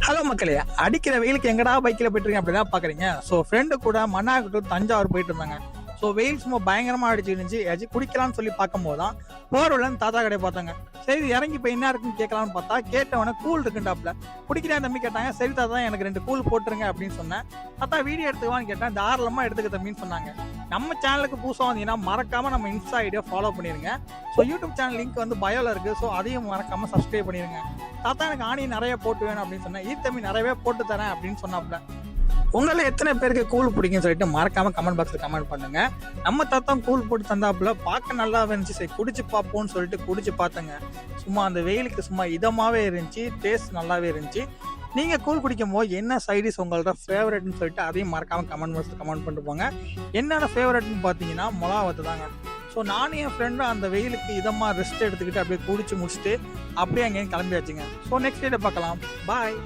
Hello மக்களே, அடிக்கிற வெயிலுக்கு எங்கடா பைக்கில் போயிட்டுருக்கேன் அப்படிதான் பார்க்குறீங்க. ஸோ ஃப்ரெண்டு கூட மன்னார் டு தஞ்சாவூர் போயிட்டு இருந்தாங்க. ஸோ வெயில் சும்மா பயங்கரமாக அடிச்சு இருந்துச்சு. ஏதாச்சும் குடிக்கலாம்னு சொல்லி பார்க்கும்போது தான் போர்வலன்னு தாத்தா கடையை பார்த்தாங்க. சரி இறங்கி இப்போ என்ன இருக்குன்னு கேட்கலாம்னு பார்த்தா கேட்டவொடனே கூல் இருக்குண்டாப்புல. குடிக்கிறேன் தம்பி கேட்டாங்க. சரி தாத்தா எனக்கு 2 கூல் போட்டுருங்க அப்படின்னு சொன்னேன். தாத்தா வீடியோ எடுத்துக்குவான்னு கேட்டேன். தாராளமாக எடுத்துக்க தம்பின்னு சொன்னாங்க. நம்ம சேனலுக்கு புதுசாக வந்தீங்கன்னா மறக்காம நம்ம இன்ஸ்டா ஐடியா ஃபாலோ பண்ணிருங்க. ஸோ யூடியூப் சேனல் லிங்க் வந்து பயோல இருக்கு. ஸோ அதையும் மறக்காம சப்ஸ்கிரைப் பண்ணிருங்க. தாத்தா எனக்கு ஆணி நிறைய போட்டு வேணும் அப்படின்னு சொன்னேன். தம்பி நிறையவே போட்டு தரேன் அப்படின்னு சொன்னாப்புல. உங்களை எத்தனை பேருக்கு கூழ் பிடிக்கும்னு சொல்லிட்டு மறக்காம கமெண்ட் பாக்ஸ்ல கமெண்ட் பண்ணுங்க. நம்ம தாத்தா கூழ் போட்டு தந்தாப்புல பார்க்க நல்லா இருந்துச்சு. சரி குடிச்சு பார்ப்போம்னு சொல்லிட்டு குடிச்சு பார்த்தேங்க. சும்மா அந்த வெயிலுக்கு சும்மா இதமாவே இருந்துச்சு. டேஸ்ட் நல்லாவே இருந்துச்சு. நீங்க கூழ் குடிக்கும் போது என்ன சைடிஸ் உங்களோட ஃபேவரட்னு சொல்லிட்டு அதையும் மறக்காம கமெண்ட் பாக்ஸ்ல கமெண்ட் பண்ணிட்டு போங்க. என்னோட ஃபேவரட்னு பார்த்தீங்கன்னா மிளகா வத்து தாங்க. ஸோ நானும் என் ஃப்ரெண்டும் அந்த வெயிலுக்கு இதமாக ரெஸ்ட் எடுத்துக்கிட்டு அப்படியே குடிச்சு முடிச்சுட்டு அப்படியே அங்கேயும் கிளம்பியாச்சுங்க. ஸோ நெக்ஸ்ட் டே பார்க்கலாம். பாய்.